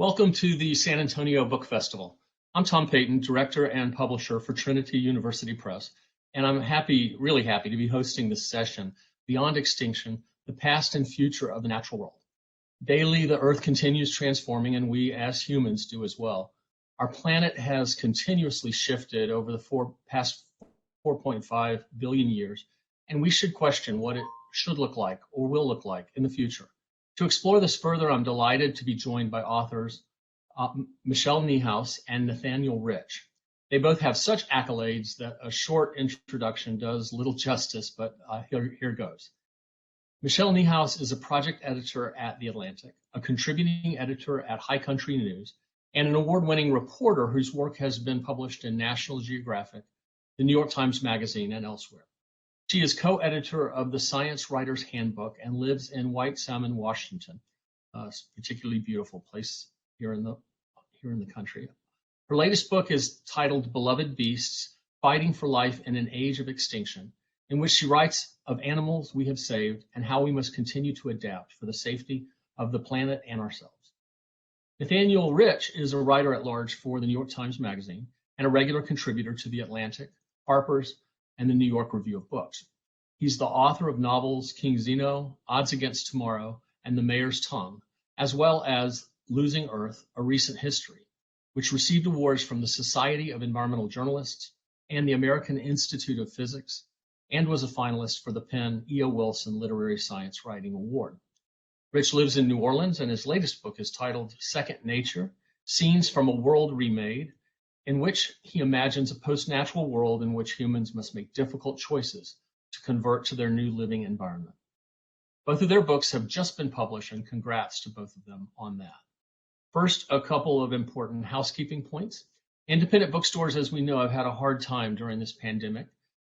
Welcome to the San Antonio Book Festival. I'm Tom Payton, director and publisher for Trinity University Press, and I'm really happy to be hosting this session, Beyond Extinction, the Past and Future of the Natural World. Daily, the Earth continues transforming, and we as humans do as well. Our planet has continuously shifted over the past 4.5 billion years, and we should question what it should look like or will look like in the future. To explore this further, I'm delighted to be joined by authors Michelle Nijhuis and Nathaniel Rich. They both have such accolades that a short introduction does little justice, but here goes. Michelle Nijhuis is a project editor at The Atlantic, a contributing editor at High Country News, and an award-winning reporter whose work has been published in National Geographic, the New York Times Magazine, and elsewhere. She is co-editor of the Science Writer's Handbook and lives in White Salmon, Washington, a particularly beautiful place here in the country. Her latest book is titled Beloved Beasts, Fighting for Life in an Age of Extinction, in which she writes of animals we have saved and how we must continue to adapt for the safety of the planet and ourselves. Nathaniel Rich is a writer at large for the New York Times Magazine and a regular contributor to The Atlantic, Harper's, and the New York Review of Books. He's the author of novels King Zeno, Odds Against Tomorrow, and The Mayor's Tongue, as well as Losing Earth, A Recent History, which received awards from the Society of Environmental Journalists and the American Institute of Physics, and was a finalist for the Penn E.O. Wilson Literary Science Writing Award. Rich lives in New Orleans, and his latest book is titled Second Nature, Scenes from a World Remade, in which he imagines a post-natural world in which humans must make difficult choices to convert to their new living environment. Both of their books have just been published, and congrats to both of them on that. First, a couple of important housekeeping points. Independent bookstores, as we know, have had a hard time during this pandemic,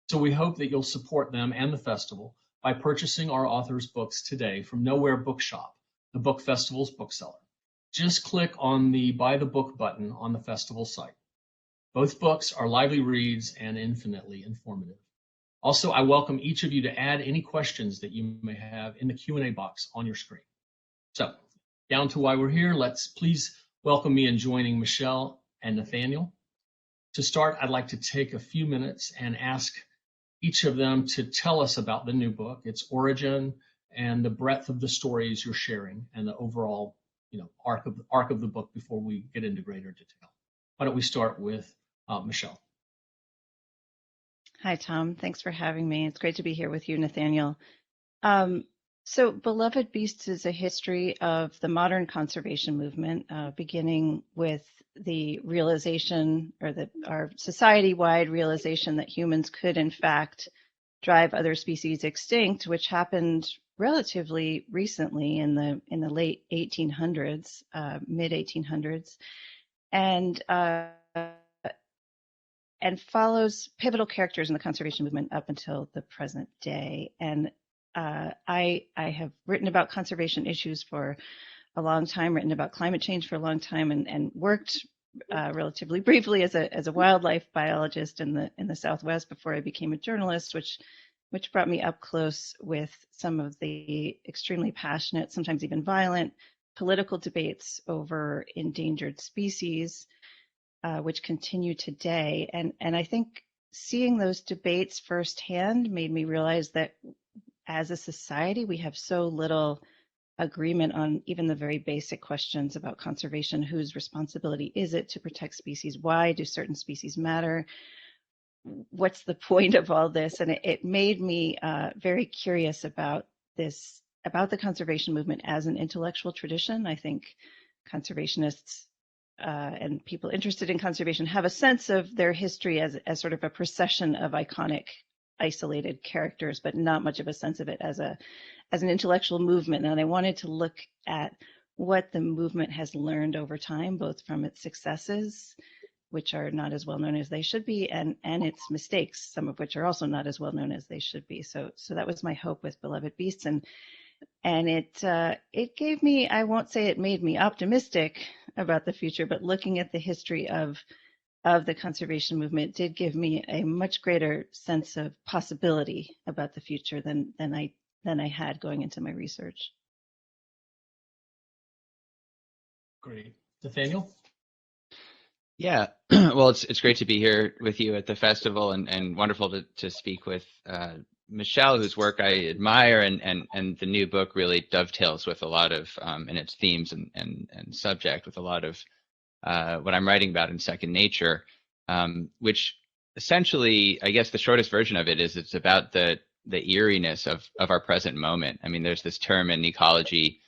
so we hope that you'll support them and the festival by purchasing our authors' books today from Nowhere Bookshop, the Book Festival's bookseller. Just click on the Buy the Book button on the festival site. Both books are lively reads and infinitely informative. Also, I welcome each of you to add any questions that you may have in the Q&A box on your screen. So, down to why we're here, let's please welcome me in joining Michelle and Nathaniel. To start, I'd like to take a few minutes and ask each of them to tell us about the new book, its origin, and the breadth of the stories you're sharing, and the overall, arc of the book before we get into greater detail. Why don't we start with Michelle? Hi, Tom. Thanks for having me. It's great to be here with you, Nathaniel. So Beloved Beasts is a history of the modern conservation movement, beginning with the realization, or our society-wide realization, that humans could, in fact, drive other species extinct, which happened relatively recently in the late 1800s, mid 1800s, and follows pivotal characters in the conservation movement up until the present day. And I have written about conservation issues for a long time, written about climate change for a long time, and worked relatively briefly as a wildlife biologist in the Southwest before I became a journalist, which brought me up close with some of the extremely passionate, sometimes even violent, political debates over endangered species, which continue today. And I think seeing those debates firsthand made me realize that as a society, we have so little agreement on even the very basic questions about conservation. Whose responsibility is it to protect species? Why do certain species matter? What's the point of all this? And it made me very curious about the conservation movement as an intellectual tradition. I think conservationists and people interested in conservation have a sense of their history as sort of a procession of iconic, isolated characters, but not much of a sense of it as an intellectual movement. And I wanted to look at what the movement has learned over time, both from its successes, which are not as well known as they should be, and its mistakes, some of which are also not as well known as they should be. So that was my hope with Beloved Beasts, and it gave me, I won't say it made me optimistic about the future, but looking at the history of the conservation movement did give me a much greater sense of possibility about the future than I had going into my research. Great. Nathaniel? Yeah, well, it's great to be here with you at the festival, and wonderful to speak with Michelle, whose work I admire, and the new book really dovetails with a lot of in its themes and subject with a lot of what I'm writing about in Second Nature, which essentially, I guess the shortest version of it is it's about the eeriness of our present moment. I mean, there's this term in ecology,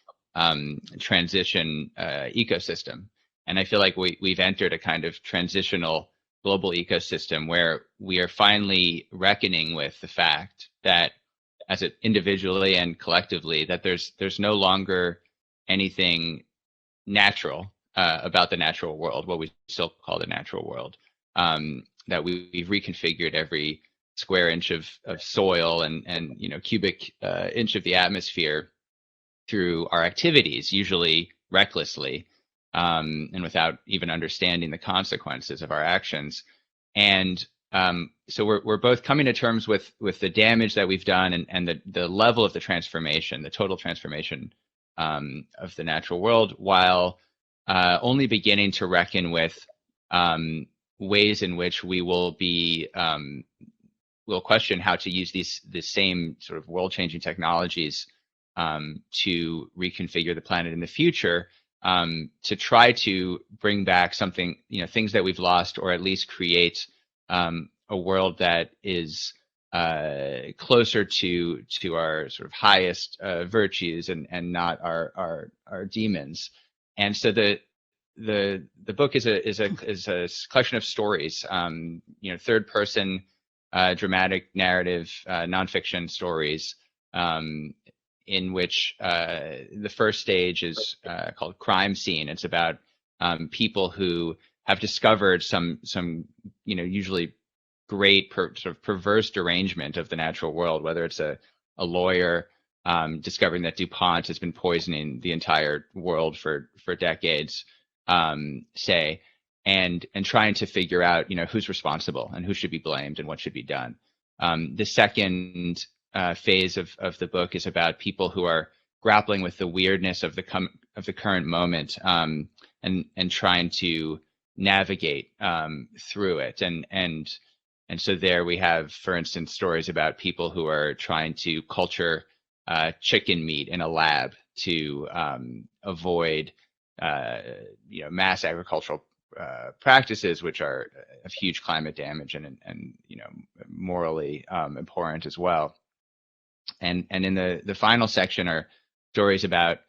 transition ecosystem. And I feel like we've entered a kind of transitional global ecosystem where we are finally reckoning with the fact that as it individually and collectively, that there's no longer anything natural about the natural world, what we still call the natural world, that we've reconfigured every square inch of soil and cubic inch of the atmosphere through our activities, usually recklessly, and without even understanding the consequences of our actions. And so we're both coming to terms with the damage that we've done and the level of the transformation, the total transformation of the natural world, while only beginning to reckon with ways in which we will be will question how to use the same sort of world-changing technologies to reconfigure the planet in the future, to try to bring back something, things that we've lost, or at least create a world that is closer to our sort of highest virtues and not our demons. And so the book is a collection of stories, third person dramatic narrative nonfiction stories, in which the first stage is called Crime Scene. It's about people who have discovered some usually great sort of perverse derangement of the natural world, whether it's a lawyer discovering that DuPont has been poisoning the entire world for decades, say, and trying to figure out who's responsible and who should be blamed and what should be done. The second phase of the book is about people who are grappling with the weirdness of the current moment, and trying to navigate through it. And so there we have, for instance, stories about people who are trying to culture chicken meat in a lab to avoid mass agricultural practices, which are of huge climate damage and morally abhorrent as well. And in the final section are stories about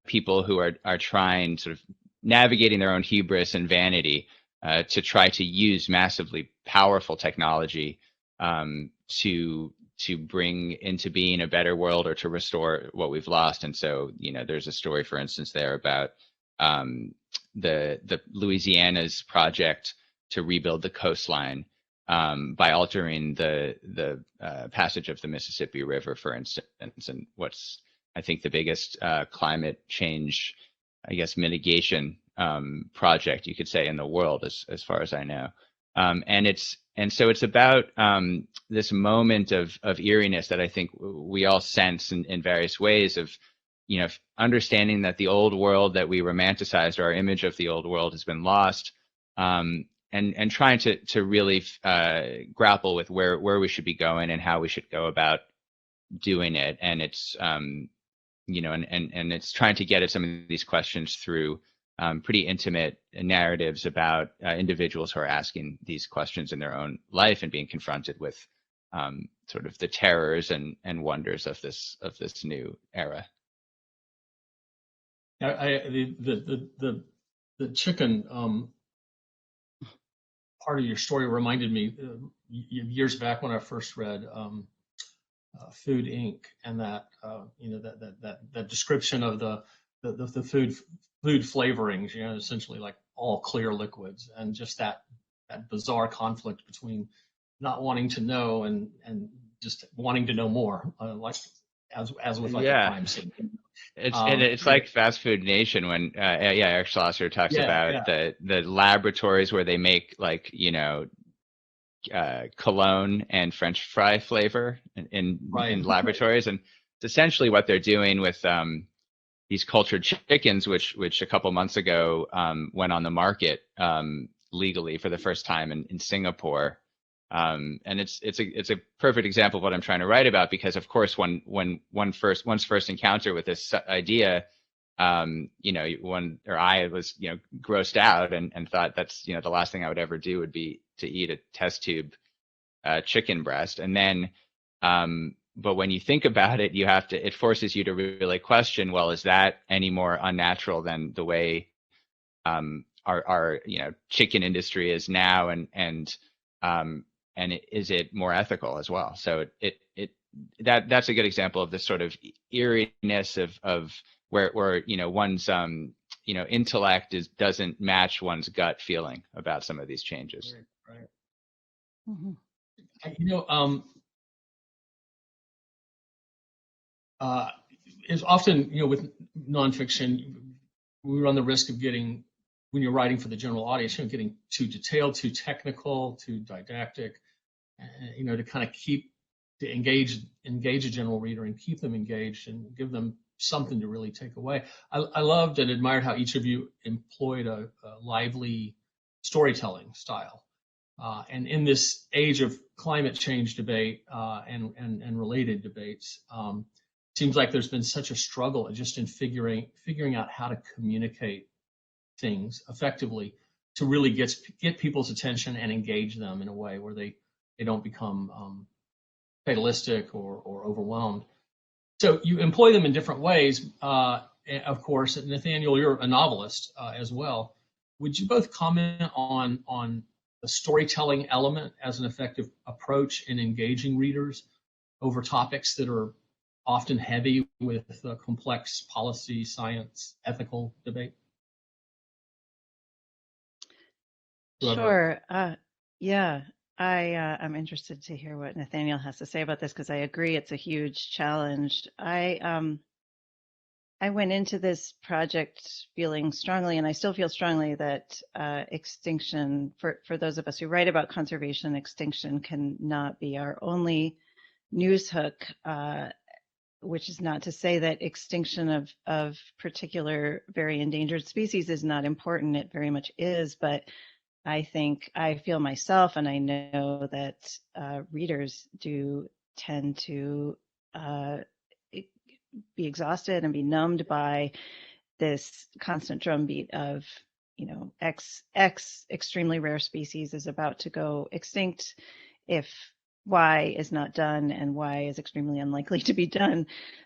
people who are trying, sort of navigating their own hubris and vanity, to try to use massively powerful technology to bring into being a better world or to restore what we've lost. And so, there's a story, for instance, there about the Louisiana's project to rebuild the coastline by altering the passage of the Mississippi River, for instance, and what's, I think, the biggest climate change, I guess, mitigation project you could say in the world, as far as I know. And so it's about this moment of eeriness that I think we all sense in various ways of, understanding that the old world that we romanticized, or our image of the old world, has been lost, and trying to really grapple with where we should be going and how we should go about doing it. And it's and it's trying to get at some of these questions through pretty intimate narratives about individuals who are asking these questions in their own life and being confronted with sort of the terrors and wonders of this new era. The chicken part of your story reminded me years back when I first read Food Inc. and that that description of the food flavorings, essentially like all clear liquids, and just that bizarre conflict between not wanting to know and just wanting to know more, like as with like a crime scene. It's like Fast Food Nation when Eric Schlosser talks about the laboratories where they make like cologne and French fry flavor in laboratories, and it's essentially what they're doing with these cultured chickens, which a couple months ago went on the market legally for the first time in Singapore. And it's a perfect example of what I'm trying to write about, because of course one's first encounter with this idea, I was grossed out and thought that's the last thing I would ever do would be to eat a test tube chicken breast. And then but when you think about it, it forces you to really question, well, is that any more unnatural than the way our chicken industry is now, and is it more ethical as well? So that's a good example of this sort of eeriness of where one's intellect doesn't match one's gut feeling about some of these changes. Right. Mm-hmm. Is often, with nonfiction, we run the risk of getting, when you're writing for the general audience, getting too detailed, too technical, too didactic, to kind of engage a general reader and keep them engaged and give them something to really take away. I loved and admired how each of you employed a lively storytelling style. And in this age of climate change debate and related debates, seems like there's been such a struggle just in figuring out how to communicate things effectively to really get people's attention and engage them in a way where they don't become fatalistic or overwhelmed. So you employ them in different ways, of course. Nathaniel, you're a novelist as well. Would you both comment on the storytelling element as an effective approach in engaging readers over topics that are often heavy with complex policy, science, ethical debate? Sure. Yeah, I'm interested to hear what Nathaniel has to say about this, because I agree it's a huge challenge. I went into this project feeling strongly, and I still feel strongly, that extinction, for those of us who write about conservation, extinction cannot be our only news hook, which is not to say that extinction of particular very endangered species is not important. It very much is, but I feel myself, and I know that readers do tend to be exhausted and be numbed by this constant drumbeat of, X extremely rare species is about to go extinct if Y is not done, and Y is extremely unlikely to be done.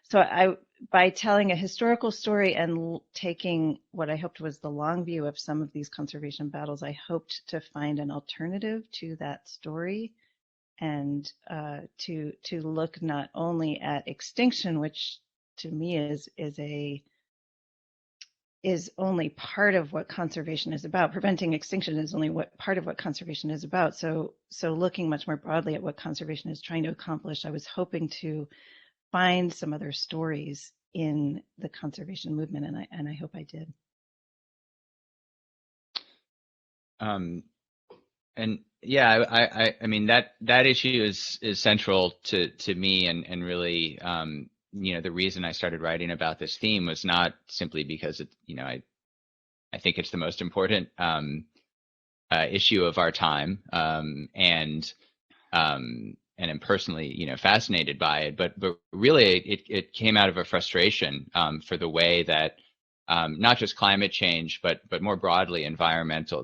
So by telling a historical story and taking what I hoped was the long view of some of these conservation battles, I hoped to find an alternative to that story, and to look not only at extinction, which to me is only part of what conservation is about. Preventing extinction is only part of what conservation is about. So looking much more broadly at what conservation is trying to accomplish, I was hoping to find some other stories in the conservation movement, and I hope I did. And yeah, I mean that issue is central to me, and really the reason I started writing about this theme was not simply because I think it's the most important issue of our time, and I'm personally fascinated by it, but really it came out of a frustration for the way that not just climate change, but more broadly environmental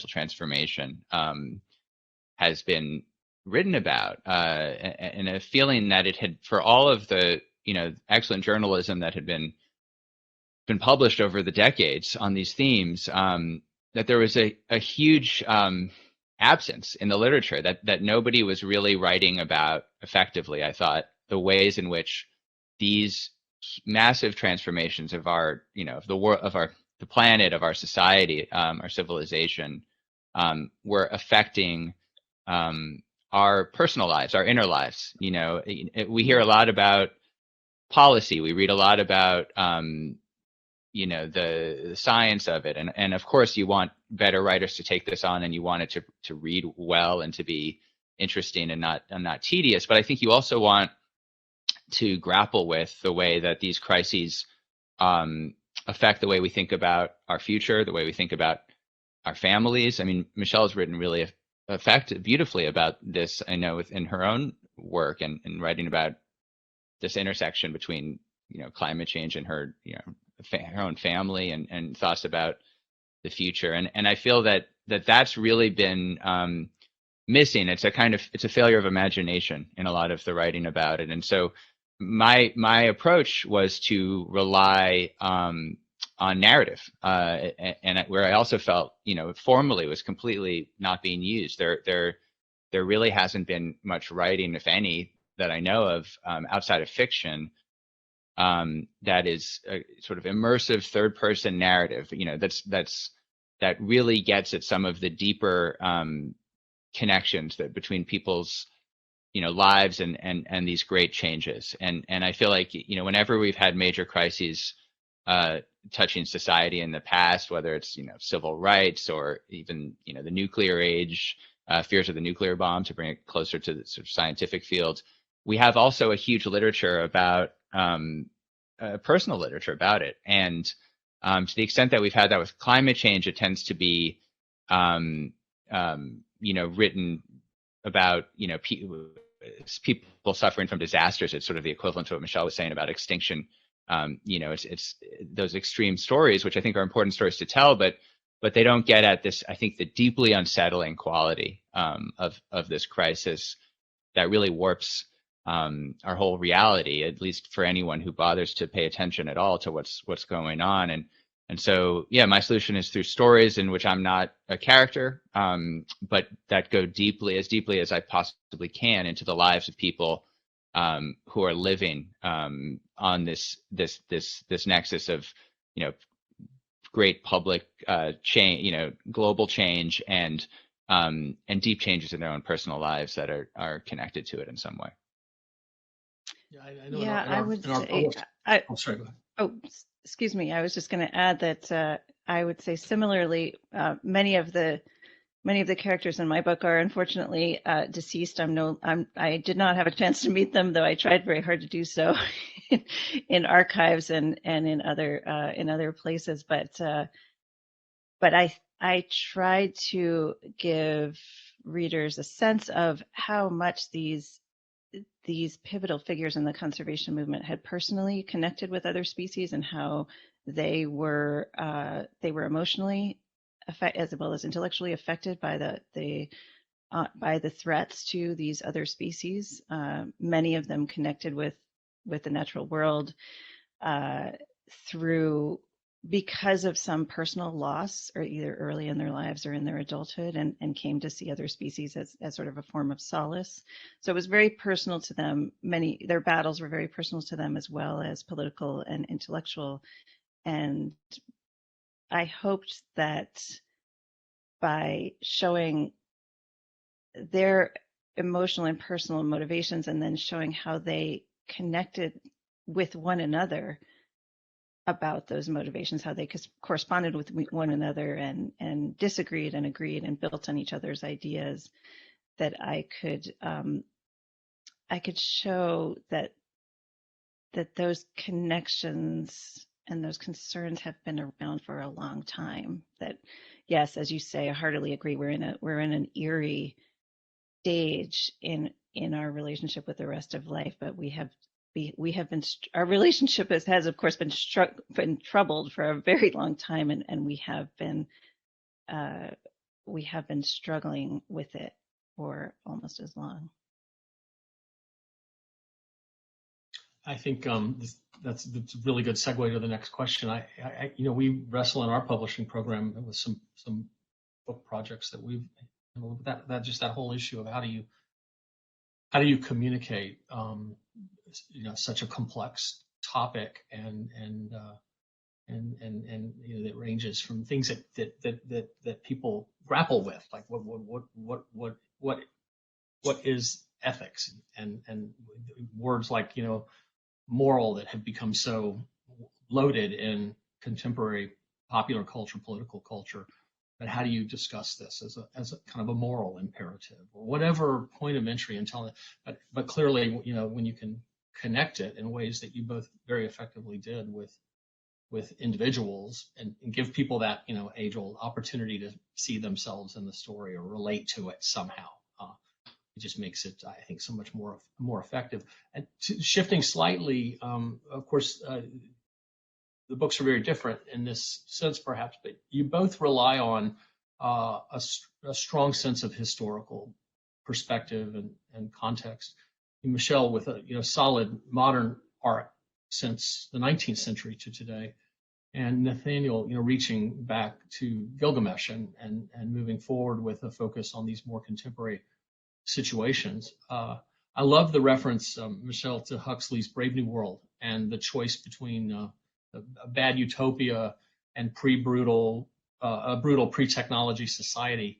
transformation has been written about, and a feeling that it had, for all of the excellent journalism that had been published over the decades on these themes, that there was a huge absence in the literature, that nobody was really writing about effectively, I thought, the ways in which these massive transformations of our the world, of the planet, of our society, our civilization, were affecting our personal lives, our inner lives. We hear a lot about policy. We read a lot about, the science of it. And of course, you want better writers to take this on, and you want it to read well and to be interesting and not tedious. But I think you also want to grapple with the way that these crises affect the way we think about our future, the way we think about our families. I mean, Michelle's written really beautifully about this, I know, within her own work and writing about this intersection between, climate change and her, her own family and thoughts about the future. And I feel that that's really been missing. It's a failure of imagination in a lot of the writing about it. And so my approach was to rely on narrative, and where I also felt, formally was completely not being used. There really hasn't been much writing, if any, that I know of, outside of fiction, that is a sort of immersive third-person narrative. That really gets at some of the deeper connections that between people's lives and these great changes. And I feel like whenever we've had major crises touching society in the past, whether it's civil rights or even the nuclear age, fears of the nuclear bomb, to bring it closer to the sort of scientific field, we have also a huge literature about personal literature about it. And to the extent that we've had that with climate change, it tends to be written about people suffering from disasters. It's sort of the equivalent to what Michelle was saying about extinction. It's those extreme stories, which I think are important stories to tell, but they don't get at this, I think, the deeply unsettling quality of this crisis that really warps our whole reality, at least for anyone who bothers to pay attention at all to what's going on. And so, yeah, my solution is through stories in which I'm not a character, but that go deeply as I possibly can into the lives of people who are living on this nexus of, great public change, global change, and deep changes in their own personal lives that are connected to it in some way. Yeah, I know. Yeah, I would say. I'm sorry. Go ahead. Oh, excuse me. I was just going to add that I would say similarly, many of the characters in my book are unfortunately deceased. I did not have a chance to meet them, though I tried very hard to do so in archives and in other places. But I tried to give readers a sense of how much these pivotal figures in the conservation movement had personally connected with other species, and how they were emotionally as well as intellectually affected by the threats to these other species. Many of them connected with the natural world because of some personal loss, or either early in their lives or in their adulthood, and came to see other species as sort of a form of solace. So it was very personal to them. Their battles were very personal to them, as well as political and intellectual. And I hoped that by showing their emotional and personal motivations, and then showing how they connected with one another about those motivations, how they corresponded with one another and disagreed and agreed and built on each other's ideas, that I could show that those connections and those concerns have been around for a long time. That, yes, as you say, I heartily agree. We're in an eerie stage in our relationship with the rest of life, but our relationship has of course been troubled for a very long time, and we have been struggling with it for almost as long. I think that's a really good segue to the next question. We wrestle in our publishing program with some book projects that we've that whole issue of how do you communicate such a complex topic, and that ranges from things that people grapple with, like what is ethics, and words like moral, that have become so loaded in contemporary popular culture, political culture. But how do you discuss this as a kind of a moral imperative, or whatever point of entry and telling? But clearly, when you can connect it in ways that you both very effectively did with individuals, and give people that, age-old opportunity to see themselves in the story or relate to it somehow. It just makes it, I think, so much more effective. And shifting slightly, of course, the books are very different in this sense, perhaps, but you both rely on a strong sense of historical perspective and context. Michelle with a solid modern art since the 19th century to today, and Nathaniel reaching back to Gilgamesh and moving forward with a focus on these more contemporary situations. I love the reference, Michelle, to Huxley's Brave New World and the choice between a bad utopia and a brutal pre-technology society,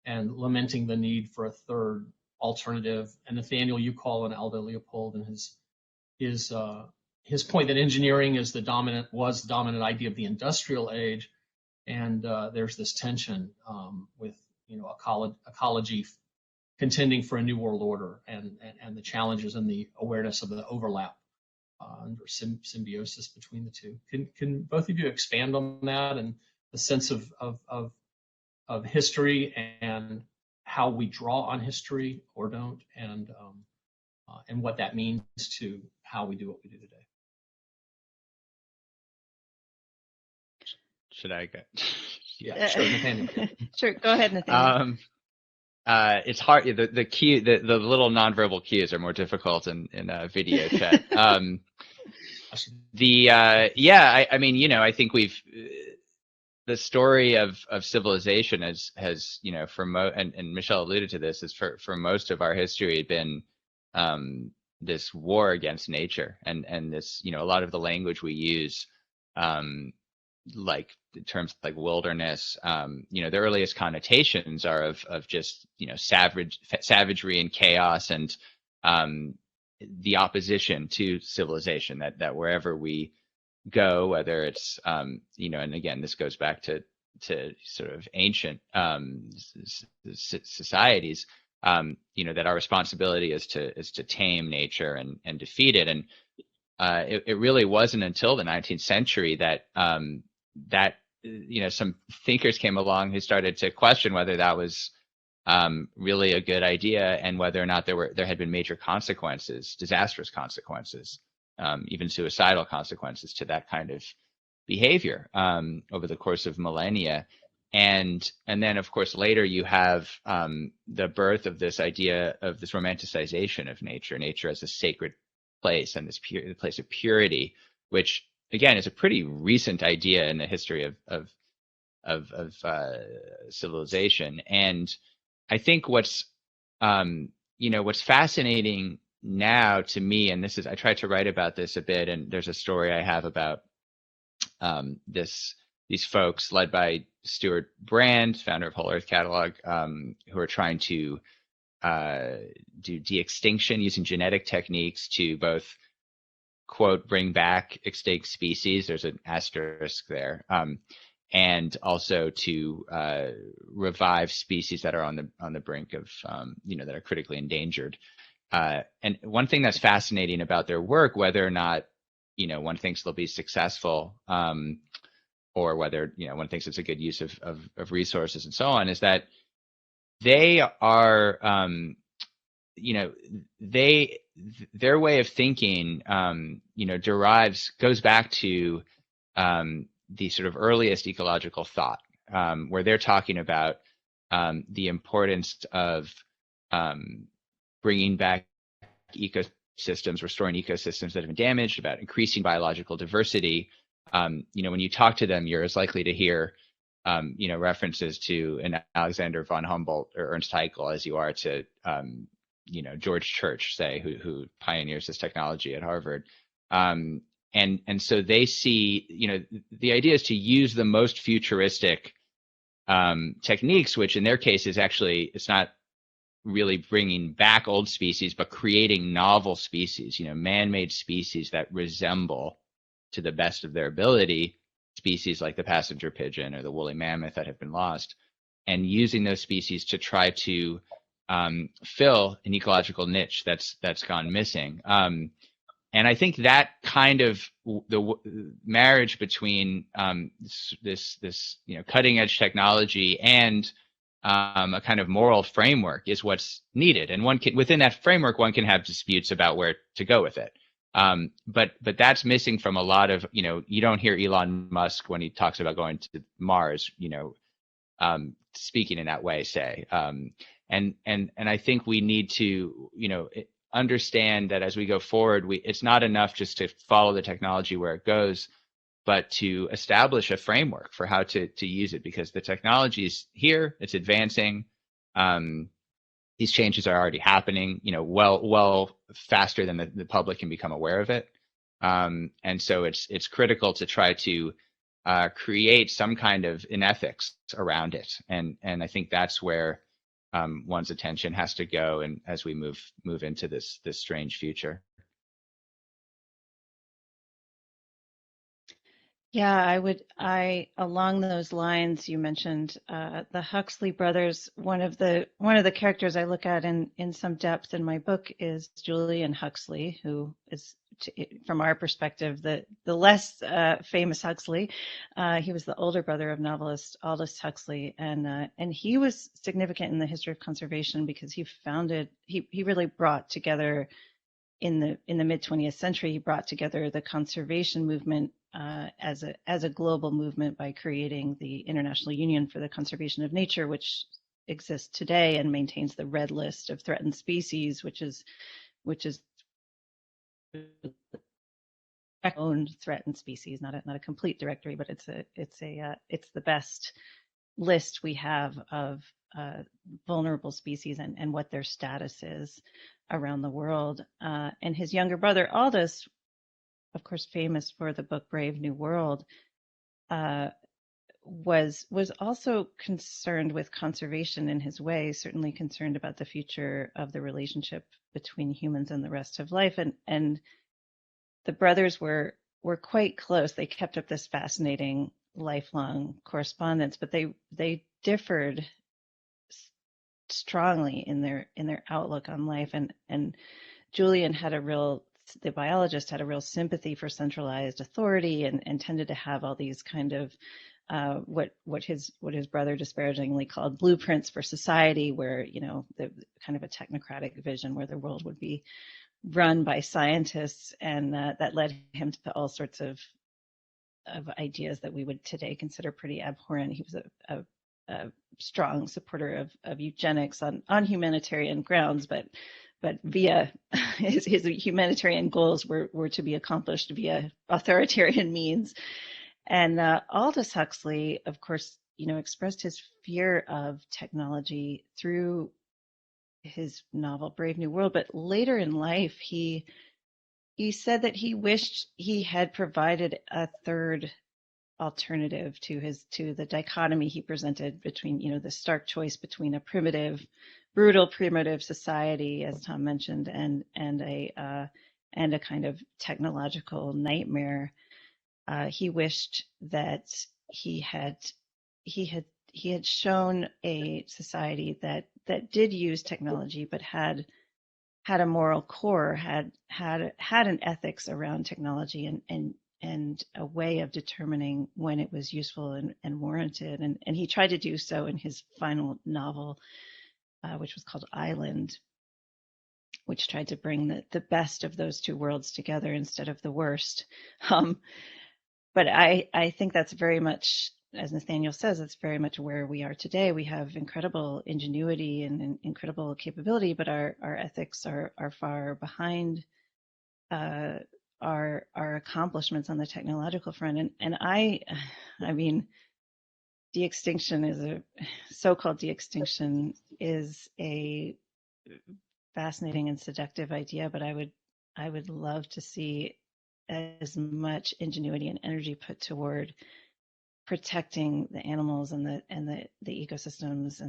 and lamenting the need for a third alternative. And Nathaniel, you call on Aldo Leopold and his point that engineering was the dominant idea of the industrial age, and there's this tension with ecology contending for a new world order, and the challenges and the awareness of the overlap and symbiosis between the two. Can both of you expand on that and the sense of history and how we draw on history or don't, and what that means to how we do what we do today? Should I go? Yeah, sure, Nathaniel. Sure, go ahead, Nathaniel. It's hard. The little nonverbal cues are more difficult in video chat. I mean, I think the story of civilization has and Michelle alluded to this, is for most of our history been this war against nature, and this, a lot of the language we use, like terms like wilderness, the earliest connotations are of just, savagery and chaos, and the opposition to civilization, that wherever we go, whether it's, and again, this goes back to sort of ancient societies, that our responsibility is to tame nature and defeat it. And it really wasn't until the 19th century that some thinkers came along who started to question whether that was really a good idea, and whether or not there had been major consequences, disastrous consequences, even suicidal consequences to that kind of behavior over the course of millennia. And then, of course, later you have the birth of this idea of this romanticization of nature as a sacred place, and this place of purity, which again is a pretty recent idea in the history of civilization. And I think what's fascinating now to me, and I tried to write about this a bit, and there's a story I have about these folks led by Stuart Brand, founder of Whole Earth Catalog, who are trying to do de-extinction using genetic techniques to both, quote, bring back extinct species, there's an asterisk there, and also to revive species that are on the brink of, that are critically endangered. And one thing that's fascinating about their work, whether or not, one thinks they'll be successful, or whether, one thinks it's a good use of resources and so on, is that they are, their way of thinking, goes back to the sort of earliest ecological thought, where they're talking about the importance of bringing back ecosystems, restoring ecosystems that have been damaged, about increasing biological diversity. When you talk to them, you're as likely to hear, references to an Alexander von Humboldt or Ernst Haeckel as you are to, George Church, say, who pioneers this technology at Harvard. And so they see, the idea is to use the most futuristic techniques, which in their case is actually, it's not really bringing back old species, but creating novel species, man-made species that resemble, to the best of their ability, species like the passenger pigeon or the woolly mammoth that have been lost, and using those species to try to fill an ecological niche that's gone missing. And I think that kind of the marriage between this cutting edge technology and a kind of moral framework is what's needed. And within that framework, one can have disputes about where to go with it. But that's missing from a lot of, you don't hear Elon Musk when he talks about going to Mars, speaking in that way, say. And I think we need to, understand that as we go forward, it's not enough just to follow the technology where it goes, but to establish a framework for how to use it, because the technology is here, it's advancing. These changes are already happening, well faster than the public can become aware of it. And so it's critical to try to create some kind of an ethics around it. And I think that's where one's attention has to go, and as we move into this strange future. Yeah, along those lines, you mentioned the Huxley brothers. One of the characters I look at in some depth in my book is Julian Huxley, who is, from our perspective, the less famous Huxley. He was the older brother of novelist Aldous Huxley, and he was significant in the history of conservation because he really brought together, in the mid 20th century, he brought together the conservation movement as a global movement by creating the International Union for the Conservation of Nature, which exists today and maintains the red list of threatened species, which is own threatened species, not a complete directory, but it's the best list we have of vulnerable species and what their status is around the world. And his younger brother Aldous, of course, famous for the book Brave New World, was also concerned with conservation in his way, certainly concerned about the future of the relationship between humans and the rest of life. And the brothers were quite close. They kept up this fascinating lifelong correspondence, but they differed strongly in their outlook on life. And Julian the biologist had a real sympathy for centralized authority and tended to have all these kind of what his brother disparagingly called blueprints for society, where the kind of a technocratic vision where the world would be run by scientists, and that led him to all sorts of ideas that we would today consider pretty abhorrent. He was a strong supporter of eugenics on humanitarian grounds, but via his humanitarian goals were to be accomplished via authoritarian means. And Aldous Huxley, of course, expressed his fear of technology through his novel Brave New World, but later in life he said that he wished he had provided a third alternative to the dichotomy he presented between the stark choice between a brutal primitive society, as Tom mentioned, and a kind of technological nightmare. He wished that he had shown a society that did use technology, but had a moral core, had an ethics around technology, and a way of determining when it was useful and warranted. And he tried to do so in his final novel, which was called Island, which tried to bring the best of those two worlds together instead of the worst. But I think that's very much, as Nathaniel says, it's very much where we are today. We have incredible ingenuity and incredible capability, but our ethics are far behind our accomplishments on the technological front. And I mean, so-called de-extinction is a fascinating and seductive idea, but I would love to see as much ingenuity and energy put toward protecting the animals and the ecosystems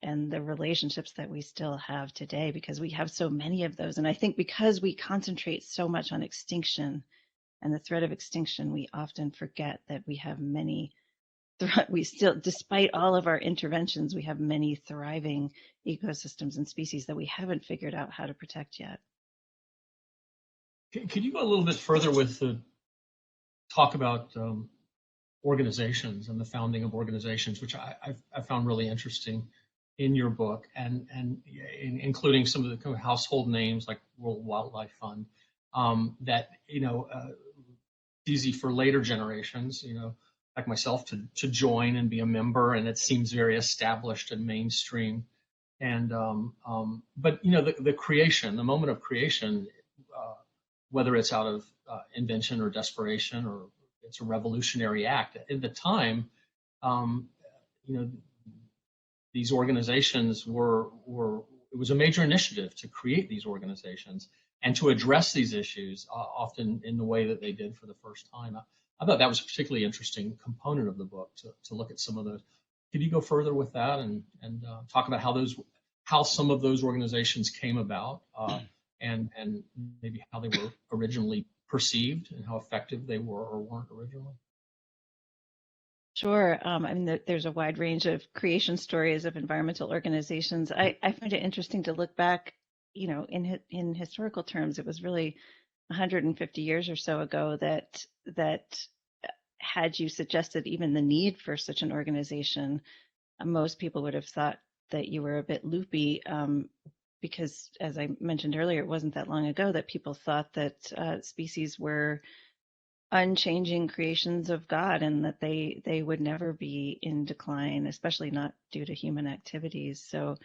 and the relationships that we still have today, because we have so many of those. And I think because we concentrate so much on extinction and the threat of extinction, we often forget that we have we still, despite all of our interventions, we have many thriving ecosystems and species that we haven't figured out how to protect yet. Could you go a little bit further with the talk about organizations and the founding of organizations, which I found really interesting in your book, and including some of the kind of household names like World Wildlife Fund, that easy for later generations, like myself, to join and be a member, and it seems very established and mainstream. And but the creation, the moment of creation, whether it's out of invention or desperation or it's a revolutionary act. At the time, these organizations it was a major initiative to create these organizations and to address these issues, often in the way that they did for the first time. I thought that was a particularly interesting component of the book to look at some of those. Could you go further with that and talk about how some of those organizations came about, and maybe how they were originally perceived and how effective they were or weren't originally? Sure. I mean, there's a wide range of creation stories of environmental organizations. I find it interesting to look back, in historical terms. It was really 150 years or so ago that had you suggested even the need for such an organization, most people would have thought that you were a bit loopy, because, as I mentioned earlier, it wasn't that long ago that people thought that species were unchanging creations of God, and that they would never be in decline, especially not due to human activities. So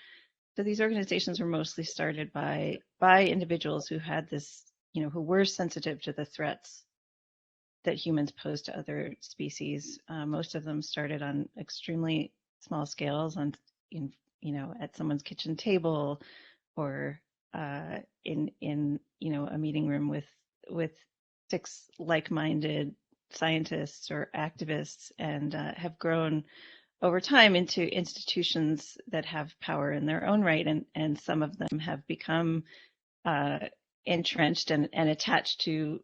these organizations were mostly started by individuals who had this, who were sensitive to the threats that humans pose to other species. Most of them started on extremely small scales, at someone's kitchen table, or in a meeting room with 6 like-minded scientists or activists, and have grown over time into institutions that have power in their own right, and some of them have become entrenched and attached to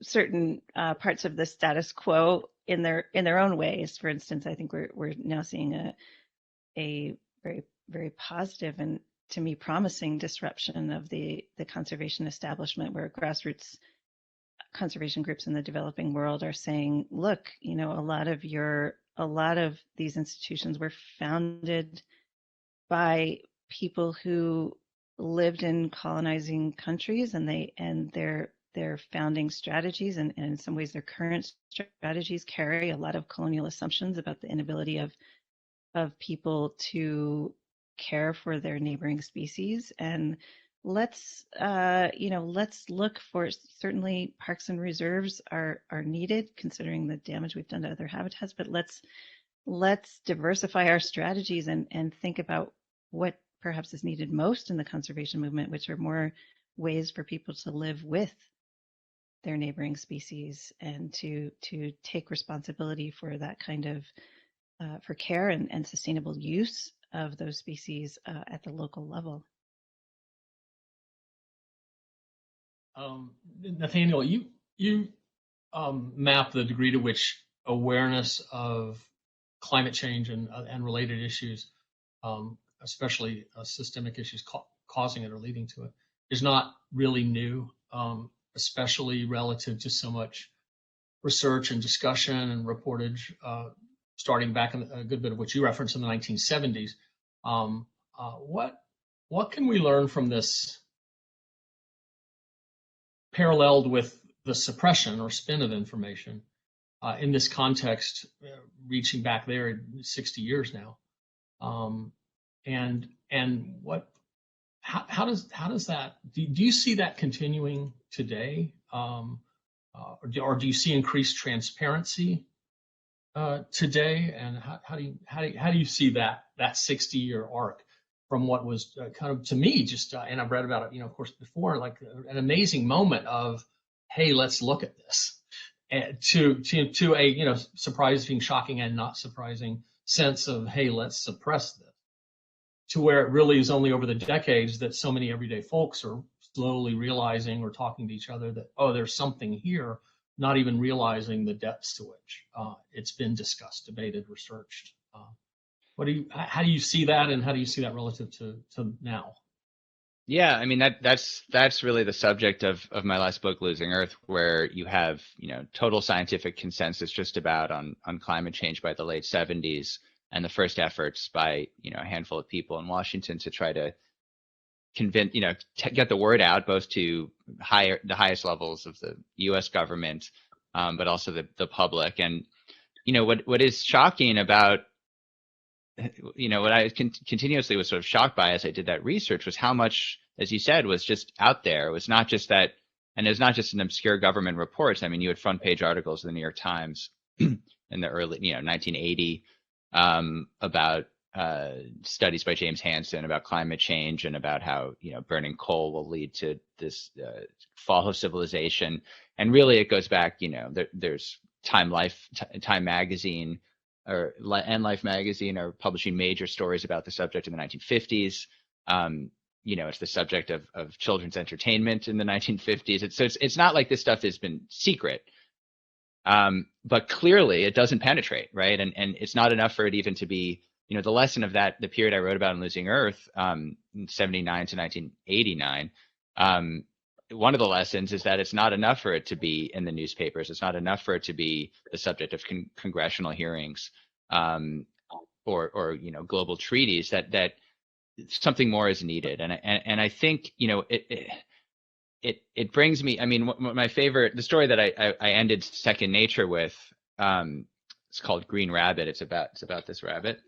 certain parts of the status quo in their own ways. For instance, I think we're now seeing a very, very positive and, to me, promising disruption of the conservation establishment, where grassroots conservation groups in the developing world are saying, look, a lot of these institutions were founded by people who lived in colonizing countries, and their founding strategies, and in some ways their current strategies, carry a lot of colonial assumptions about the inability of people to care for their neighboring species. And let's look for, certainly parks and reserves are needed considering the damage we've done to other habitats, but let's diversify our strategies and think about what perhaps is needed most in the conservation movement, which are more ways for people to live with their neighboring species, and to take responsibility for that kind of for care and sustainable use of those species at the local level. Nathaniel, you map the degree to which awareness of climate change and related issues, especially systemic issues causing it or leading to it, is not really new, especially relative to so much research and discussion and reportage, starting back in a good bit of what you referenced in the 1970s. What can we learn from this, paralleled with the suppression or spin of information in this context, reaching back there 60 years now, and what, how does that, do you see that continuing today, or do you see increased transparency today, and how do you see that 60-year arc from what was kind of, to me, just and I've read about it, of course, before, like an amazing moment of, hey, let's look at this, and to a surprising, shocking, and not surprising sense of, hey, let's suppress this, to where it really is only over the decades that so many everyday folks are slowly realizing or talking to each other that, oh, there's something here, not even realizing the depths to which it's been discussed, debated, researched. How do you see that, and how do you see that relative to now? Yeah, I mean that's really the subject of my last book, Losing Earth, where you have, total scientific consensus just about on climate change by the late 70s, and the first efforts by, a handful of people in Washington to try to convince, get the word out both to the highest levels of the US government, but also the public. And, what is shocking about, what I continuously was sort of shocked by as I did that research was how much, as you said, was just out there. It was not just that, and it was not just in obscure government reports. I mean, you had front page articles in the New York Times in the early, 1980, about studies by James Hansen about climate change and about how, burning coal will lead to this fall of civilization. And really, it goes back, there's Time magazine and Life magazine are publishing major stories about the subject in the 1950s. It's the subject of children's entertainment in the 1950s. It's not like this stuff has been secret, but clearly it doesn't penetrate, right? And it's not enough for it even to be, the lesson of the period I wrote about in Losing Earth, 79 to 1989. One of the lessons is that it's not enough for it to be in the newspapers. It's not enough for it to be the subject of congressional hearings, or global treaties. That something more is needed. And I think it brings me. I mean, the story that I ended Second Nature with, it's called Green Rabbit. It's about this rabbit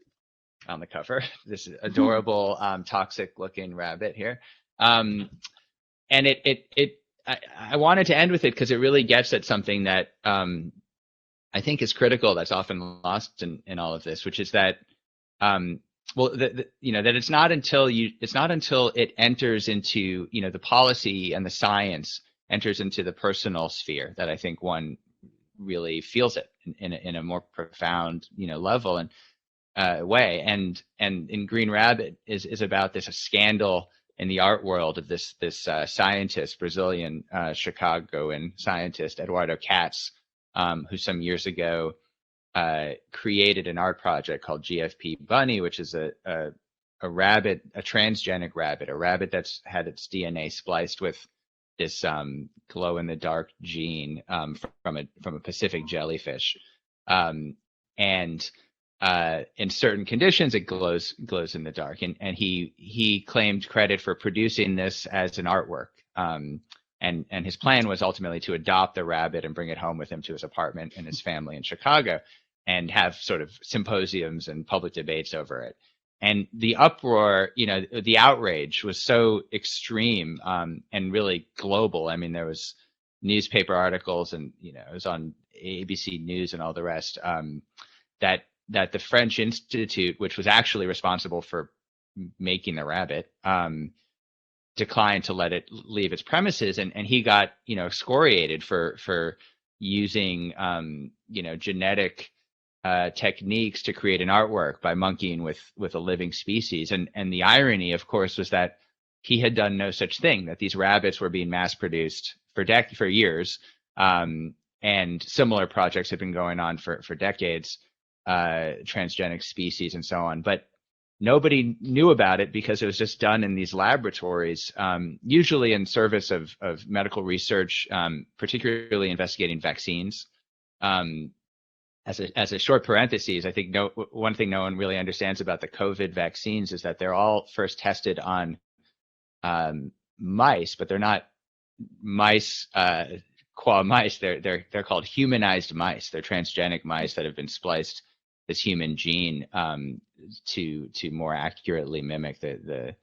on the cover. This adorable, toxic looking rabbit here. And I wanted to end with it because it really gets at something that I think is critical, that's often lost in all of this, which is that that it's not until it enters into, the policy and the science enters into the personal sphere that I think one really feels it in a more profound, level and way. And in Green Rabbit is about this scandal in the art world of this scientist, Brazilian Chicagoan scientist, Eduardo Katz, who some years ago created an art project called GFP Bunny, which is a rabbit, a transgenic rabbit, a rabbit that's had its DNA spliced with this glow in the dark gene from a Pacific jellyfish, and in certain conditions, it glows in the dark. And he claimed credit for producing this as an artwork. And his plan was ultimately to adopt the rabbit and bring it home with him to his apartment and his family in Chicago, and have sort of symposiums and public debates over it. And the uproar, the outrage was so extreme, and really global. I mean, there was newspaper articles, and it was on ABC News and all the rest, that the French Institute, which was actually responsible for making the rabbit, declined to let it leave its premises, and he got excoriated for using genetic techniques to create an artwork by monkeying with a living species. And the irony, of course, was that he had done no such thing, that these rabbits were being mass produced for years, and similar projects had been going on for decades, transgenic species and so on. But nobody knew about it because it was just done in these laboratories, usually in service of medical research, particularly investigating vaccines. As a short parenthesis, I think one thing no one really understands about the COVID vaccines is that they're all first tested on mice, but they're not mice qua mice. They're called humanized mice. They're transgenic mice that have been spliced this human gene to more accurately mimic the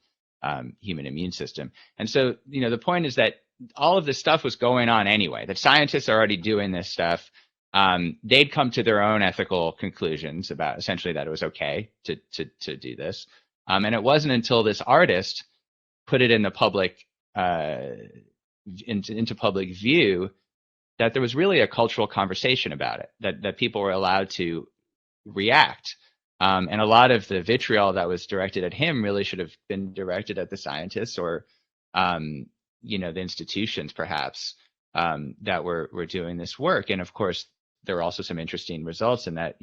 human immune system. And so, the point is that all of this stuff was going on anyway, that scientists are already doing this stuff. They'd come to their own ethical conclusions about essentially that it was okay to do this. And it wasn't until this artist put it in the public, into public view, that there was really a cultural conversation about it, that people were allowed to react. And a lot of the vitriol that was directed at him really should have been directed at the scientists or, the institutions perhaps, that were doing this work. And of course, there were also some interesting results in that,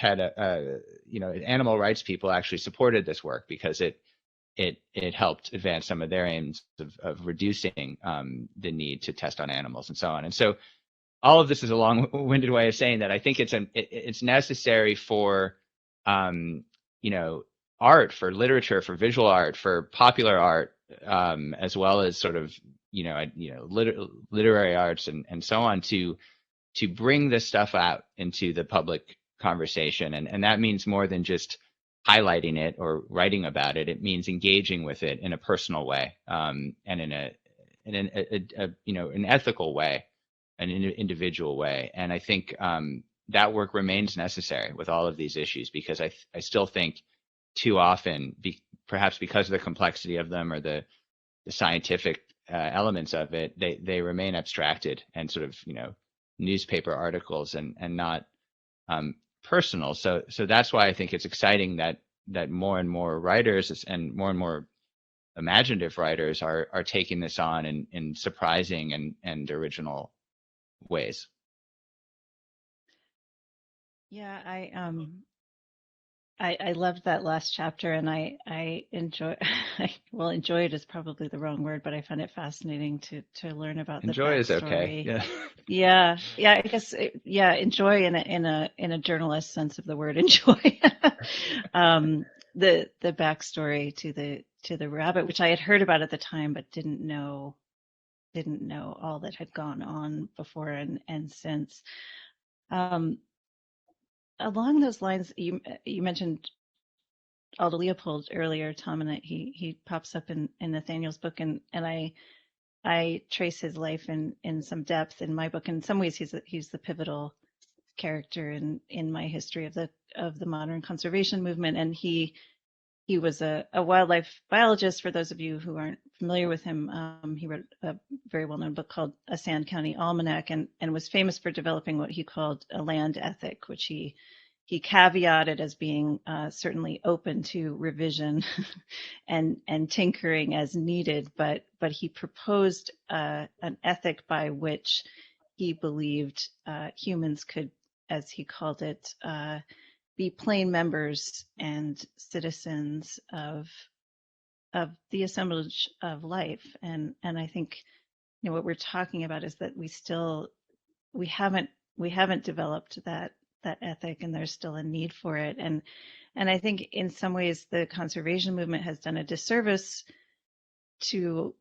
animal rights people actually supported this work because it it helped advance some of their aims of reducing the need to test on animals and so on. And so all of this is a long-winded way of saying that I think it's necessary for art, for literature, for visual art, for popular art, as well as sort of literary arts and so on, to bring this stuff out into the public conversation. And that means more than just highlighting it or writing about it. It means engaging with it in a personal way, and in an ethical way, an individual way. And I think that work remains necessary with all of these issues, because I still think too often, perhaps because of the complexity of them or the scientific elements of it, they remain abstracted and sort of newspaper articles and not personal. So that's why I think it's exciting that more and more writers and more imaginative writers are taking this on in surprising and original ways. Yeah, I loved that last chapter, and I enjoy enjoy it is probably the wrong word, but I found it fascinating to learn about enjoy the is okay. Yeah. I guess enjoy in a journalist sense of the word enjoy. The backstory to the rabbit, which I had heard about at the time but didn't know all that had gone on before and since. Along those lines, you mentioned Aldo Leopold earlier, Tom, and he pops up in Nathaniel's book, and I trace his life in some depth in my book. In some ways, he's the pivotal character in my history of the modern conservation movement, and he was a wildlife biologist. For those of you who aren't familiar with him, he wrote a very well-known book called A Sand County Almanac, and was famous for developing what he called a land ethic, which he caveated as being certainly open to revision and tinkering as needed, but he proposed an ethic by which he believed humans could, as he called it, be plain members and citizens of the assemblage of life. And I think what we're talking about is that we haven't developed that ethic, and there's still a need for it. And I think in some ways the conservation movement has done a disservice to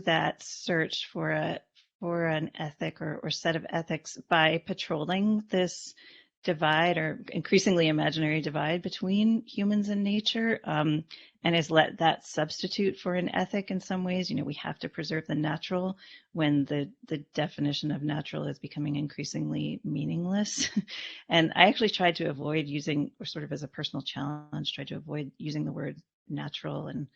that search for an ethic or set of ethics by patrolling this divide, or increasingly imaginary divide, between humans and nature, and has let that substitute for an ethic in some ways. We have to preserve the natural, when the definition of natural is becoming increasingly meaningless. And I actually tried to avoid using, or sort of as a personal challenge, tried to avoid using the word natural and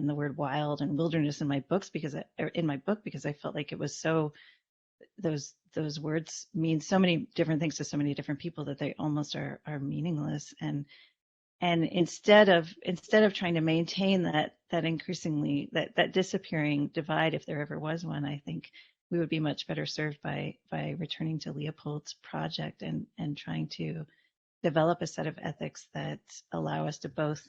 the word wild and wilderness in my books, because I felt like it was so, those words mean so many different things to so many different people that they almost are meaningless. And instead of trying to maintain that increasingly that disappearing divide, if there ever was one, I think we would be much better served by returning to Leopold's project and trying to develop a set of ethics that allow us to both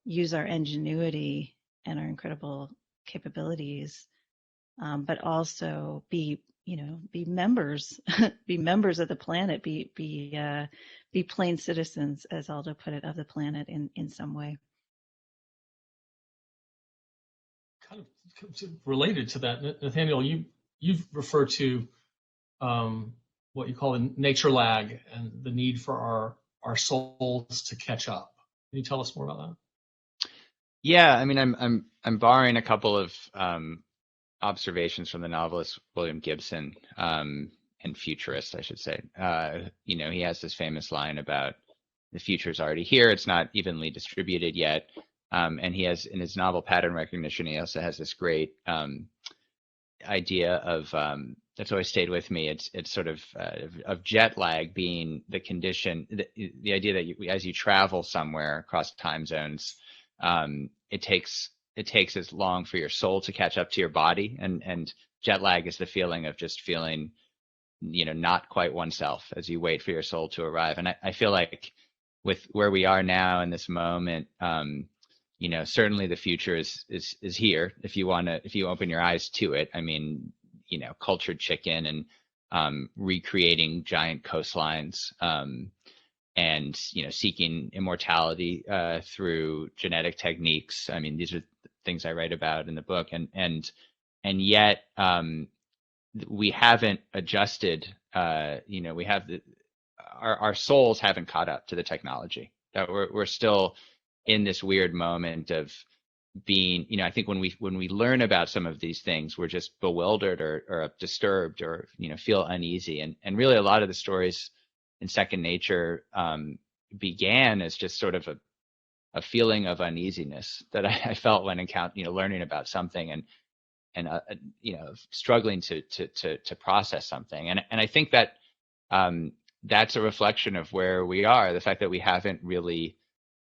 use our ingenuity and our incredible capabilities, but also be members, be members of the planet, be plain citizens, as Aldo put it, of the planet in some way. Kind of related to that, Nathaniel, you've referred to what you call a nature lag and the need for our souls to catch up. Can you tell us more about that? Yeah, I mean, I'm borrowing a couple of observations from the novelist William Gibson, and futurist, I should say. He has this famous line about the future is already here; it's not evenly distributed yet. And he has, in his novel Pattern Recognition, he also has this great idea of that's always stayed with me. It's sort of jet lag being the condition, the idea that as you travel somewhere across time zones, it takes as long for your soul to catch up to your body, and jet lag is the feeling of just feeling, not quite oneself as you wait for your soul to arrive. And I feel like with where we are now in this moment, certainly the future is here if you open your eyes to it. I mean, cultured chicken and recreating giant coastlines, and seeking immortality through genetic techniques. I mean, these are things I write about in the book, and yet we haven't adjusted. We have our souls haven't caught up to the technology. That we're still in this weird moment of being, I think when we learn about some of these things, we're just bewildered or disturbed or feel uneasy. And really a lot of the stories in Second Nature began as just sort of a feeling of uneasiness that I felt when learning about something and struggling to process something. And I think that that's a reflection of where we are, the fact that we haven't really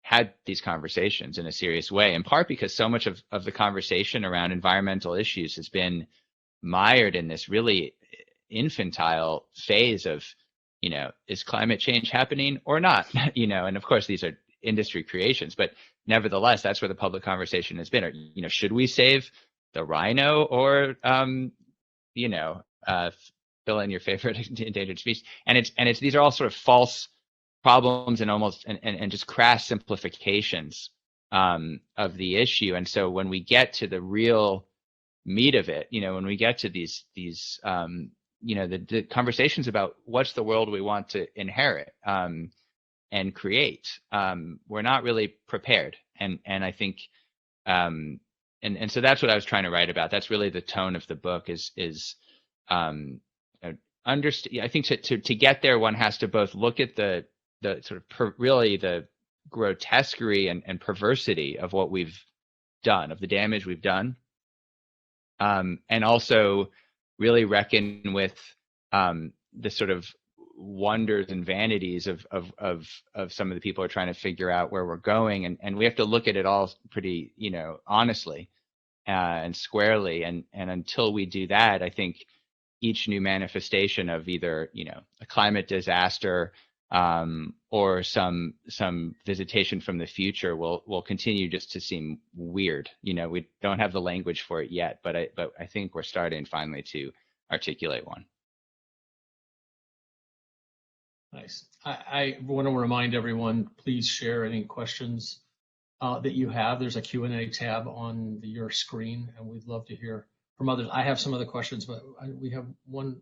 had these conversations in a serious way, in part because so much of the conversation around environmental issues has been mired in this really infantile phase of, is climate change happening or not? And of course these are industry creations, but nevertheless, that's where the public conversation has been. Or, should we save the rhino or, fill in your favorite endangered species? And it's these are all sort of false problems and almost and just crass simplifications of the issue. And so when we get to the real meat of it, when we get to these the conversations about what's the world we want to inherit and create, we're not really prepared. And I think and so that's what I was trying to write about. That's really the tone of the book is understand. I think to get there, one has to both look at the sort of really the grotesquerie and perversity of what we've done, of the damage we've done, and also really reckon with the sort of wonders and vanities of some of the people who are trying to figure out where we're going, and we have to look at it all pretty honestly and squarely, and until we do that, I think each new manifestation of either a climate disaster or some visitation from the future will continue just to seem weird. We don't have the language for it yet, but I think we're starting finally to articulate one. Nice. I want to remind everyone, please share any questions that you have. There's a Q&A tab on your screen, and we'd love to hear from others. I have some other questions, but we have one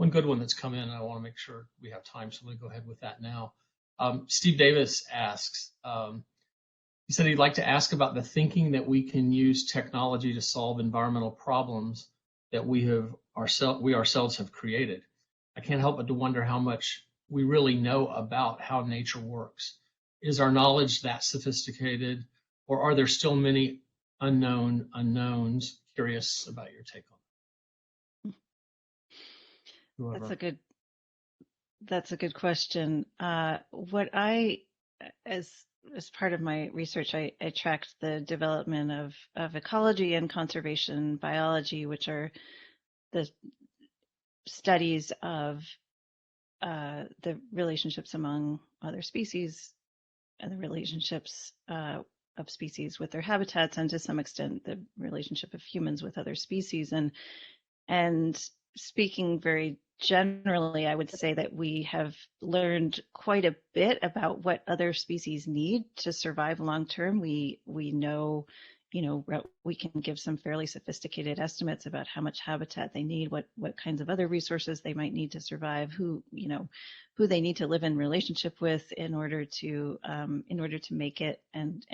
good one that's come in, and I want to make sure we have time, so I'm going to go ahead with that now. Steve Davis asks, he said he'd like to ask about the thinking that we can use technology to solve environmental problems that we ourselves have created. I can't help but to wonder how much we really know about how nature works. Is our knowledge that sophisticated, or are there still many unknowns? Curious about your take on it. That's a good question. What as part of my research, I tracked the development of ecology and conservation biology, which are the studies of the relationships among other species and the relationships of species with their habitats, and to some extent the relationship of humans with other species. And speaking very generally, I would say that we have learned quite a bit about what other species need to survive long term. We know, we can give some fairly sophisticated estimates about how much habitat they need, what kinds of other resources they might need to survive, who they need to live in relationship with in order to make it and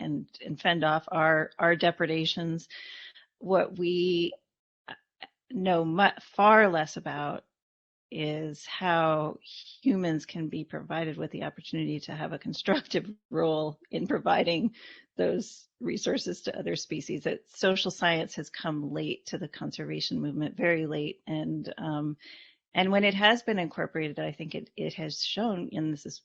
fend off our depredations. What we know far less about is how humans can be provided with the opportunity to have a constructive role in providing those resources to other species. That social science has come late to the conservation movement, very late, and when it has been incorporated, I think it has shown, and this is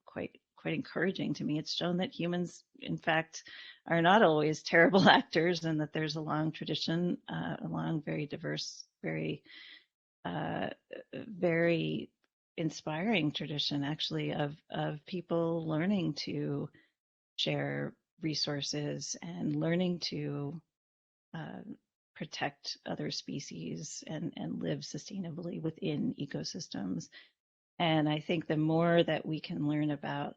quite encouraging to me, it's shown that humans, in fact, are not always terrible actors, and that there's a long tradition, a long, very diverse, very inspiring tradition, actually, of people learning to share resources and learning to protect other species and live sustainably within ecosystems. And I think the more that we can learn about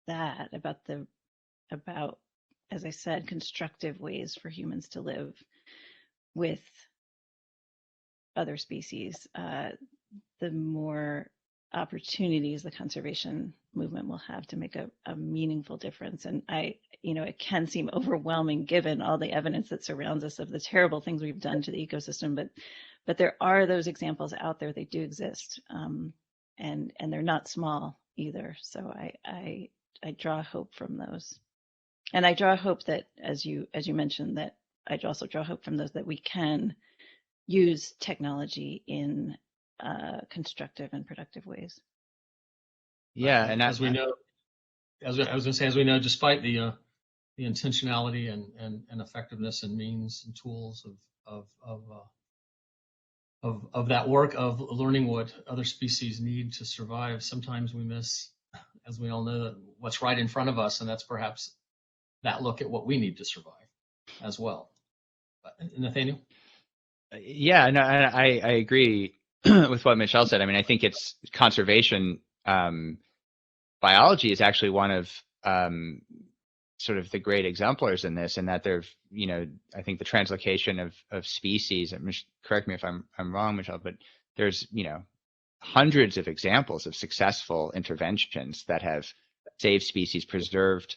that, about, as I said, constructive ways for humans to live with other species, the more opportunities the conservation movement will have to make a meaningful difference. And it can seem overwhelming given all the evidence that surrounds us of the terrible things we've done to the ecosystem, but there are those examples out there. They do exist, and they're not small either. So I draw hope from those, and I draw hope that, as you mentioned, that I also draw hope from those that we can use technology in constructive and productive ways. Yeah, and as we know, as I was going to say, as we know, despite the intentionality and effectiveness and means and tools of that work of learning what other species need to survive, sometimes we miss, as we all know, that what's right in front of us, and that's perhaps that look at what we need to survive as well. Nathaniel? Yeah, no, I agree with what Michelle said. I mean, I think it's conservation biology is actually one of sort of the great exemplars in this, and that there's, I think the translocation of species, correct me if I'm wrong, Michelle, but there's, hundreds of examples of successful interventions that have saved species, preserved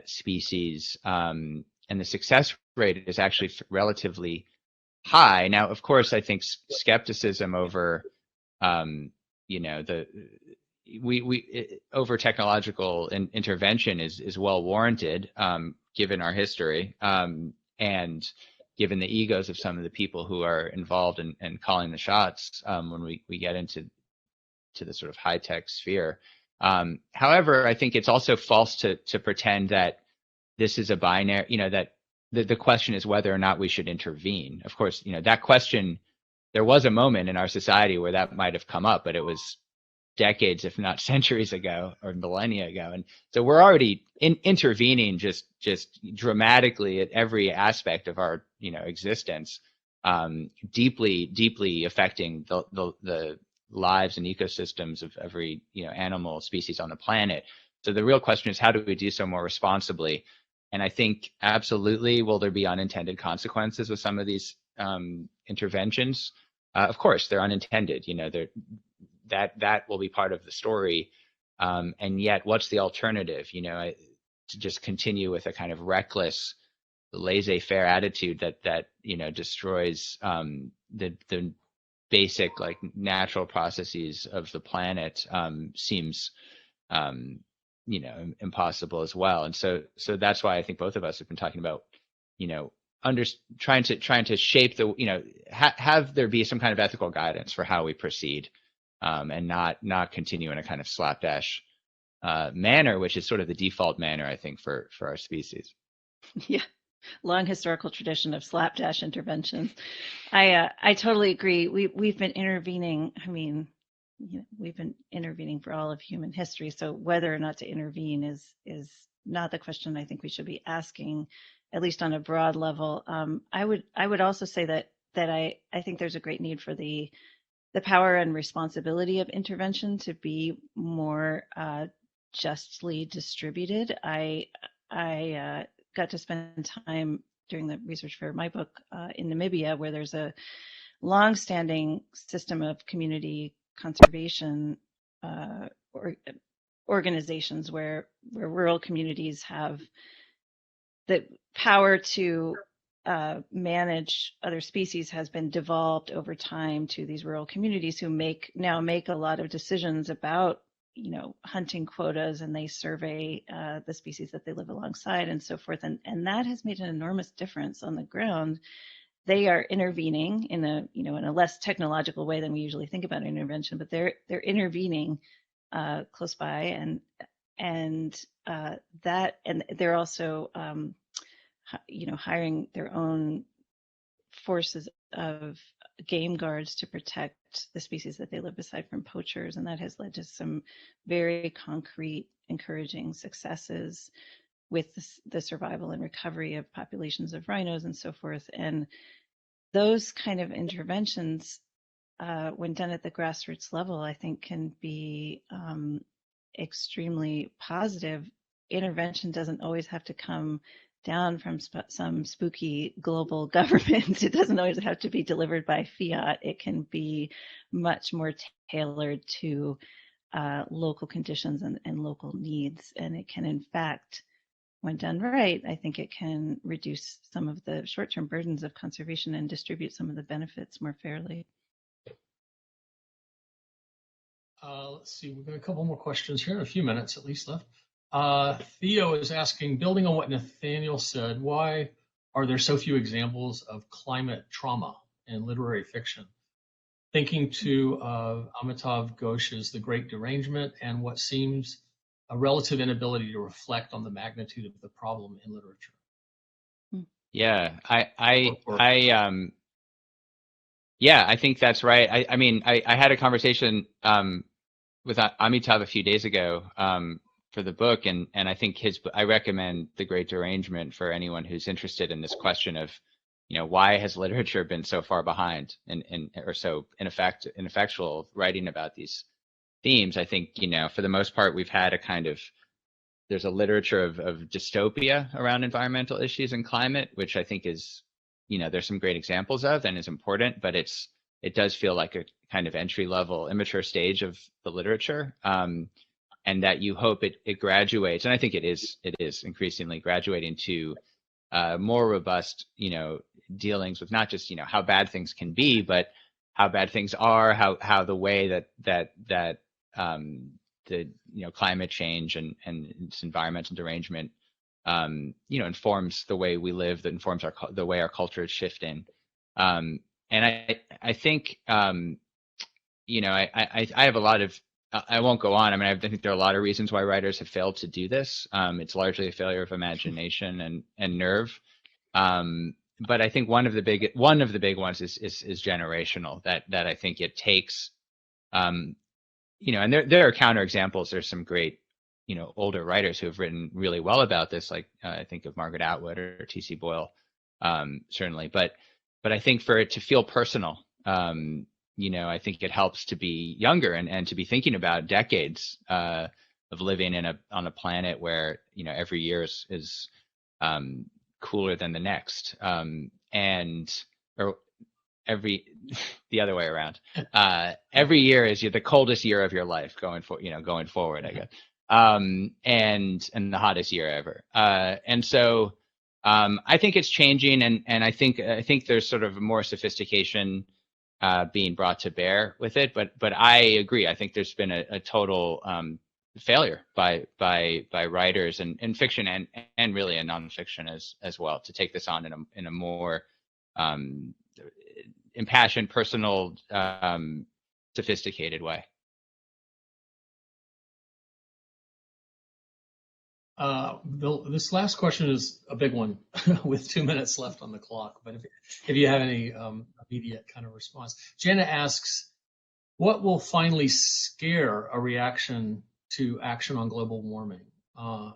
species, and the success rate is actually relatively high. Now, of course, I think skepticism over, over technological intervention is well warranted, given our history, and given the egos of some of the people who are involved in calling the shots when we get into the sort of high tech sphere. However, I think it's also false to pretend that this is a binary, that the question is whether or not we should intervene. Of course, that question, there was a moment in our society where that might have come up, but it was decades, if not centuries ago or millennia ago. And so we're already intervening just dramatically at every aspect of our, existence, deeply affecting the lives and ecosystems of every, animal species on the planet. So the real question is, how do we do so more responsibly? And I think absolutely, will there be unintended consequences with some of these interventions? Of course, they're unintended. That will be part of the story. And yet, what's the alternative? To just continue with a kind of reckless, laissez-faire attitude that destroys the basic, like, natural processes of the planet seems impossible as well. And so that's why I think both of us have been talking about, trying to shape the, have there be some kind of ethical guidance for how we proceed, and not continue in a kind of slapdash manner, which is sort of the default manner, I think, for our species. Yeah, long historical tradition of slapdash interventions. I totally agree. We've been intervening. I mean, we've been intervening for all of human history. So whether or not to intervene is not the question I think we should be asking, at least on a broad level. I would also say that I think there's a great need for the power and responsibility of intervention to be more justly distributed. I got to spend time during the research for my book in Namibia, where there's a long-standing system of community conservation organizations where rural communities have the power to manage other species has been devolved over time to these rural communities who now make a lot of decisions about hunting quotas, and they survey the species that they live alongside and so forth, and that has made an enormous difference on the ground. They are intervening in a less technological way than we usually think about intervention, but they're intervening close by, and they're also hiring their own forces of game guards to protect the species that they live beside from poachers, and that has led to some very concrete, encouraging successes with the survival and recovery of populations of rhinos and so forth. And those kind of interventions, when done at the grassroots level, I think can be extremely positive. Intervention doesn't always have to come down from some spooky global government. It doesn't always have to be delivered by fiat. It can be much more tailored to local conditions and local needs. And it can, in fact, when done right, I think it can reduce some of the short-term burdens of conservation and distribute some of the benefits more fairly. Let's see, we've got a couple more questions here, a few minutes at least left. Theo is asking, building on what Nathaniel said, why are there so few examples of climate trauma in literary fiction? Thinking to Amitav Ghosh's The Great Derangement and what seems a relative inability to reflect on the magnitude of the problem in literature. Yeah, I think that's right. I mean, I had a conversation with Amitav a few days ago for the book, and I think I recommend The Great Derangement for anyone who's interested in this question of, why has literature been so far behind or so ineffectual writing about these themes. I think, for the most part, we've had there's a literature of dystopia around environmental issues and climate, which I think is, there's some great examples of and is important, but it does feel like a kind of entry level, immature stage of the literature. And that you hope it graduates. And I think it is increasingly graduating to more robust, dealings with not just, how bad things can be, but how bad things are, how the way that the climate change and its environmental derangement informs the way we live, that informs the way our culture is shifting. And I think I have a lot of, I won't go on. I mean, I think there are a lot of reasons why writers have failed to do this. It's largely a failure of imagination and nerve. But I think one of the big ones is generational. That I think it takes, and there are counterexamples. There's some great, older writers who have written really well about this. Like I think of Margaret Atwood or T.C. Boyle, certainly. But I think for it to feel personal, I think it helps to be younger and to be thinking about decades of living on a planet where every year is cooler than the next, or the other way around. Every year is the coldest year of your life going forward, I guess, and the hottest year ever. And so I think it's changing, and I think there's sort of more sophistication being brought to bear with it, but I agree. I think there's been a total failure by writers in fiction and really in nonfiction as well to take this on in a more impassioned, personal, sophisticated way. This last question is a big one with 2 minutes left on the clock, but if you have any immediate kind of response. Jenna asks, what will finally scare a reaction to action on global warming? And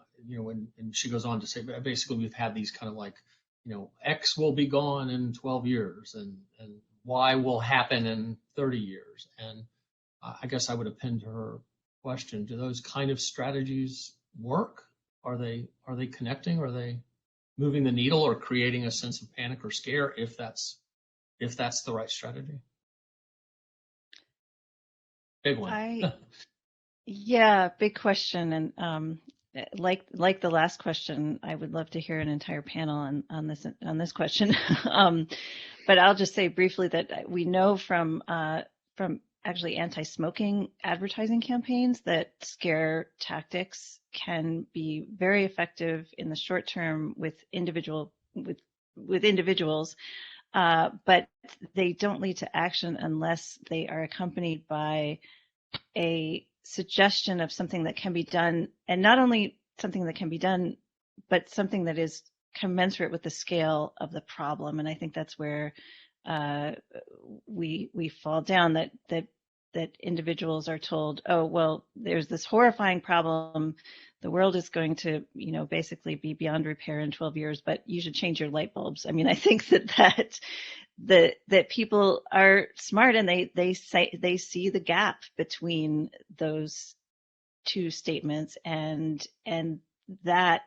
she goes on to say, basically, we've had these kind of like, X will be gone in 12 years and Y will happen in 30 years. And I guess I would append to her question, do those kind of strategies work? Are they connecting? Are they moving the needle or creating a sense of panic or scare if that's the right strategy? Big one. Yeah, big question. And like the last question, I would love to hear an entire panel on this question. But I'll just say briefly that we know from actually anti-smoking advertising campaigns that scare tactics can be very effective in the short term with individuals, but they don't lead to action unless they are accompanied by a suggestion of something that can be done, and not only something that can be done, but something that is commensurate with the scale of the problem. And I think that's where we fall down, that individuals are told, oh, well, there's this horrifying problem. the world is going to, basically be beyond repair in 12 years, but you should change your light bulbs. I mean, I think that people are smart, and they see the gap between those two statements, and that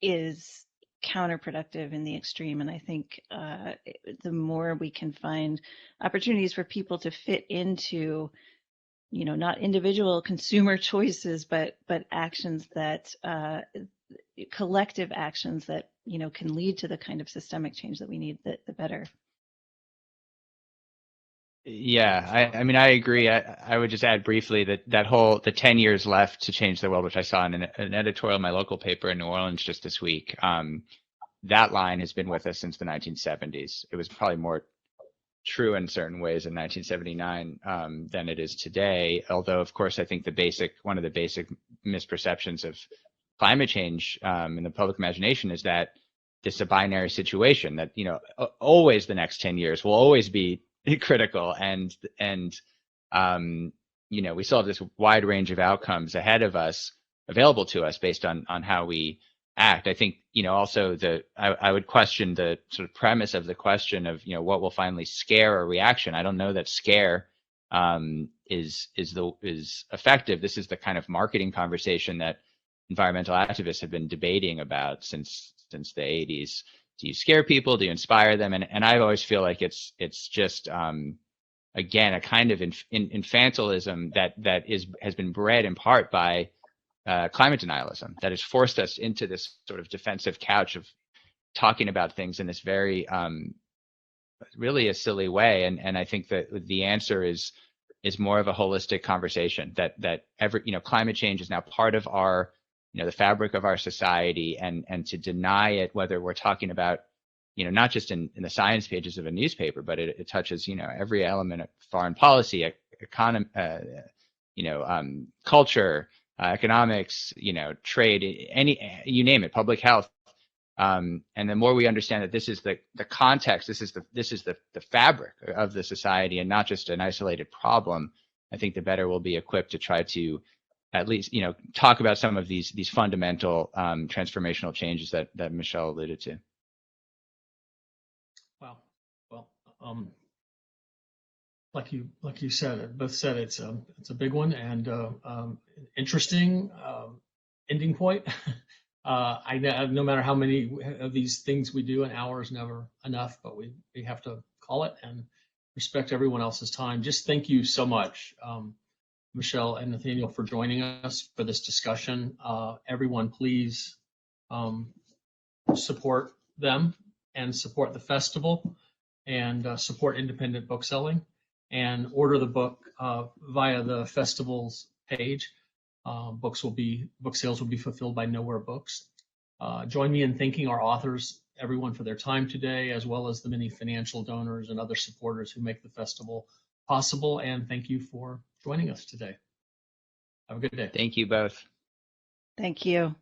is counterproductive in the extreme. And I think the more we can find opportunities for people to fit into, not individual consumer choices, but actions that collective actions that, can lead to the kind of systemic change that we need, the better. Yeah, I mean, I agree. I would just add briefly that the 10 years left to change the world, which I saw in an editorial in my local paper in New Orleans just this week, that line has been with us since the 1970s. It was probably more true in certain ways in 1979 than it is today. Although, of course, I think one of the basic misperceptions of climate change in the public imagination is that this is a binary situation, that, always the next 10 years will always be critical, and we still have this wide range of outcomes ahead of us, available to us based on how we act. I think, also I would question the sort of premise of the question of, what will finally scare a reaction. I don't know that scare is effective. This is the kind of marketing conversation that environmental activists have been debating about since the 80s. Do you scare people? Do you inspire them? And I always feel like it's just again a kind of infantilism that has been bred in part by climate denialism, that has forced us into this sort of defensive couch of talking about things in this very really a silly way. And I think that the answer is more of a holistic conversation, that climate change is now part of our the fabric of our society, and to deny it, whether we're talking about, not just in the science pages of a newspaper, but it touches, every element of foreign policy, economy, culture, economics, trade, you name it, public health. And the more we understand that this is the context, this is the fabric of the society, and not just an isolated problem, I think the better we'll be equipped to try to at least, talk about some of these fundamental transformational changes that Michelle alluded to. Wow. Well, like you said, both said, it's a big one, and interesting ending point. No matter how many of these things we do, an hour is never enough, but we have to call it and respect everyone else's time. Just thank you so much, Michelle and Nathaniel, for joining us for this discussion. Everyone, please support them and support the festival, and support independent bookselling, and order the book via the festival's page. Book sales will be fulfilled by Nowhere Books. Join me in thanking our authors, everyone, for their time today, as well as the many financial donors and other supporters who make the festival possible. And thank you for joining us today. Have a good day. Thank you both. Thank you.